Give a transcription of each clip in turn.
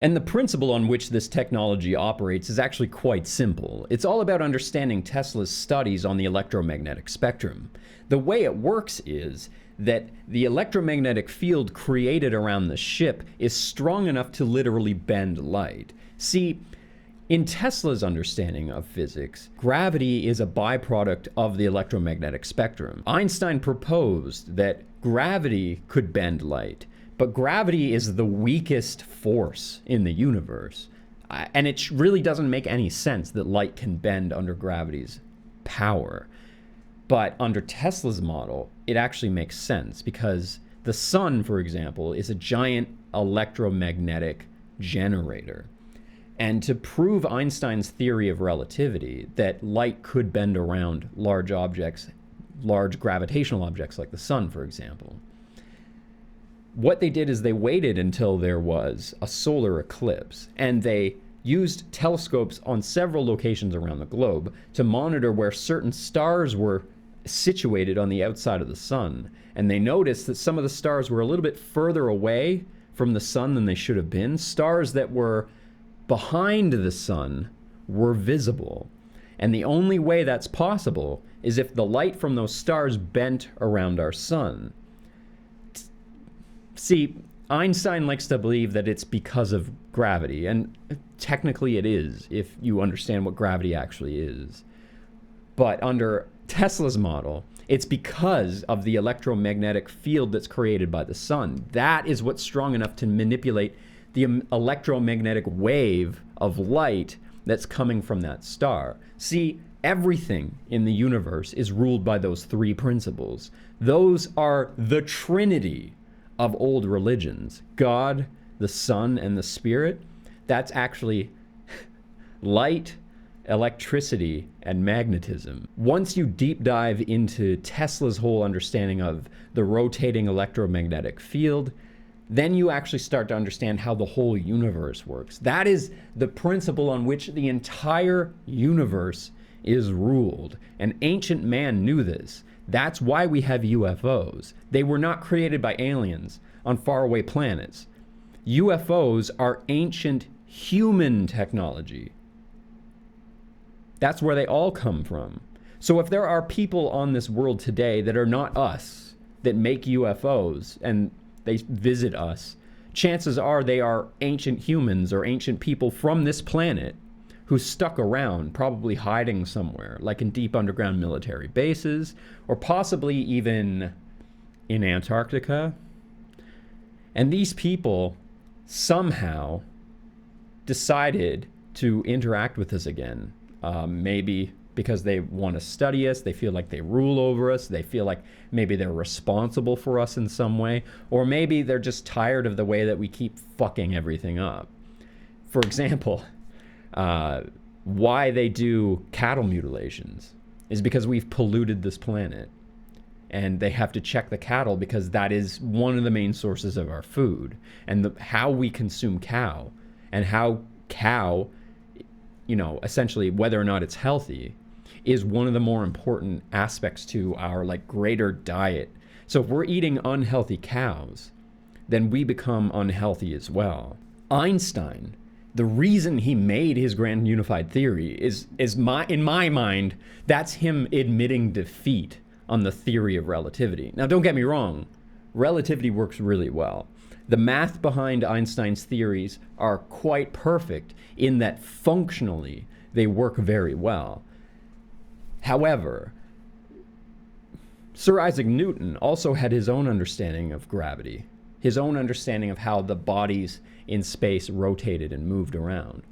And the principle on which this technology operates is actually quite simple. It's all about understanding Tesla's studies on the electromagnetic spectrum. The way it works is that the electromagnetic field created around the ship is strong enough to literally bend light. See, in Tesla's understanding of physics, gravity is a byproduct of the electromagnetic spectrum. Einstein proposed that gravity could bend light, but gravity is the weakest force in the universe. And it really doesn't make any sense that light can bend under gravity's power. But under Tesla's model, it actually makes sense because the sun, for example, is a giant electromagnetic generator. And to prove Einstein's theory of relativity, that light could bend around large objects, large gravitational objects like the sun, for example, what they did is they waited until there was a solar eclipse, and they used telescopes on several locations around the globe to monitor where certain stars were situated on the outside of the sun. And they noticed that some of the stars were a little bit further away from the sun than they should have been. Stars that were behind the sun were visible. And the only way that's possible is if the light from those stars bent around our sun. See, Einstein likes to believe that it's because of gravity, and technically it is, if you understand what gravity actually is. But under Tesla's model, it's because of the electromagnetic field that's created by the sun. That is what's strong enough to manipulate the electromagnetic wave of light that's coming from that star. See, everything in the universe is ruled by those three principles. Those are the trinity of old religions: God, the Son, and the Spirit. That's actually light, electricity, and magnetism. Once you deep dive into Tesla's whole understanding of the rotating electromagnetic field, then you actually start to understand how the whole universe works. That is the principle on which the entire universe is ruled. And ancient man knew this. That's why we have UFOs. They were not created by aliens on faraway planets. UFOs are ancient human technology. That's where they all come from. So if there are people on this world today that are not us, that make UFOs, and they visit us, chances are they are ancient humans or ancient people from this planet who stuck around, probably hiding somewhere, like in deep underground military bases, or possibly even in Antarctica. And these people somehow decided to interact with us again. Maybe because they want to study us, they feel like they rule over us, they feel like maybe they're responsible for us in some way, or maybe they're just tired of the way that we keep fucking everything up. For example, why they do cattle mutilations is because we've polluted this planet, and they have to check the cattle because that is one of the main sources of our food, and how we consume cow, and how cow, essentially whether or not it's healthy, is one of the more important aspects to our greater diet. So if we're eating unhealthy cows, then we become unhealthy as well. Einstein, the reason he made his grand unified theory is in my mind, that's him admitting defeat on the theory of relativity. Now, don't get me wrong, relativity works really well. The math behind Einstein's theories are quite perfect in that functionally they work very well. However, Sir Isaac Newton also had his own understanding of gravity, his own understanding of how the bodies in space rotated and moved around.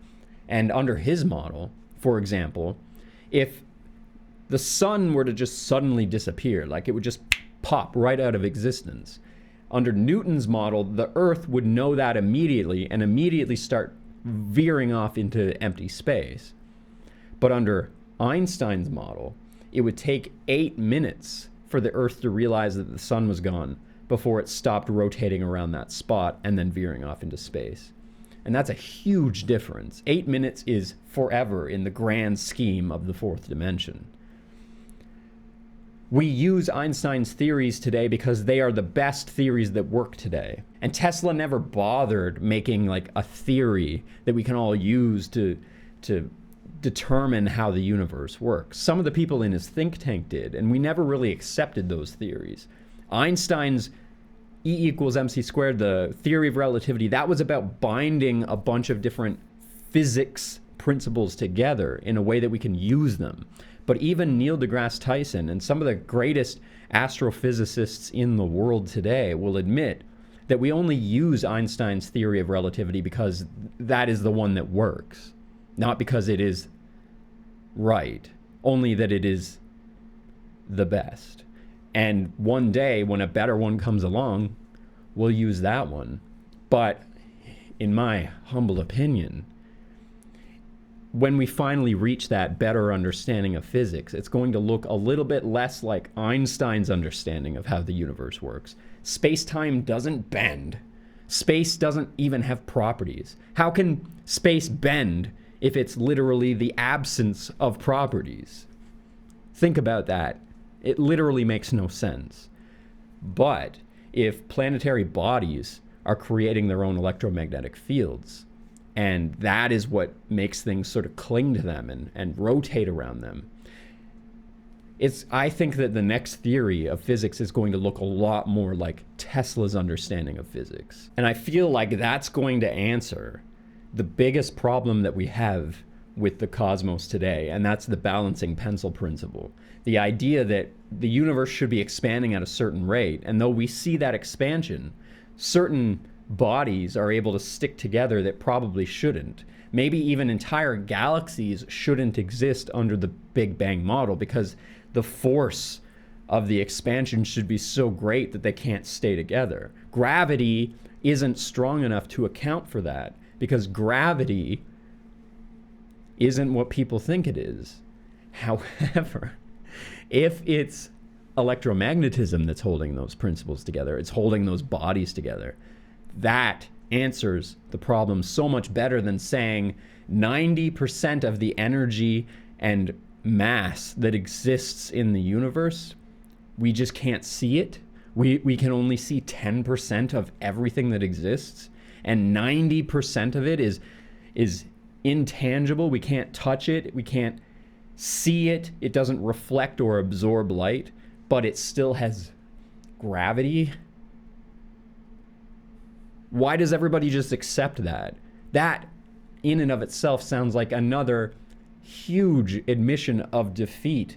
And under his model, for example, if the sun were to just suddenly disappear, like it would just pop right out of existence, under Newton's model, the Earth would know that immediately and immediately start veering off into empty space. But under Einstein's model, it would take 8 minutes for the Earth to realize that the sun was gone before it stopped rotating around that spot and then veering off into space. And that's a huge difference. 8 minutes is forever in the grand scheme of the fourth dimension. We use Einstein's theories today because they are the best theories that work today. And Tesla never bothered making like a theory that we can all use to determine how the universe works. Some of the people in his think tank did, and we never really accepted those theories. Einstein's E equals mc squared, the theory of relativity, that was about binding a bunch of different physics principles together in a way that we can use them. But even Neil deGrasse Tyson and some of the greatest astrophysicists in the world today will admit that we only use Einstein's theory of relativity because that is the one that works, not because it is right, only that it is the best. And one day when a better one comes along, we'll use that one. But in my humble opinion, when we finally reach that better understanding of physics, it's going to look a little bit less like Einstein's understanding of how the universe works. Space-time doesn't bend. Space doesn't even have properties. How can space bend if it's literally the absence of properties? Think about that. It literally makes no sense. But if planetary bodies are creating their own electromagnetic fields, and that is what makes things sort of cling to them and rotate around them, I think that the next theory of physics is going to look a lot more like Tesla's understanding of physics. And I feel like that's going to answer the biggest problem that we have with the cosmos today, and that's the balancing pencil principle. The idea that the universe should be expanding at a certain rate, and though we see that expansion, certain bodies are able to stick together that probably shouldn't. Maybe even entire galaxies shouldn't exist under the Big Bang model because the force of the expansion should be so great that they can't stay together. Gravity isn't strong enough to account for that because gravity isn't what people think it is. However, if it's electromagnetism that's holding those principles together, it's holding those bodies together, that answers the problem so much better than saying 90% of the energy and mass that exists in the universe, we just can't see it. We can only see 10% of everything that exists, and 90% of it is intangible. We can't touch it. We can't see it. It doesn't reflect or absorb light, but it still has gravity. Why does everybody just accept that? That, in and of itself, sounds like another huge admission of defeat,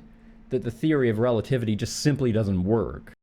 that the theory of relativity just simply doesn't work.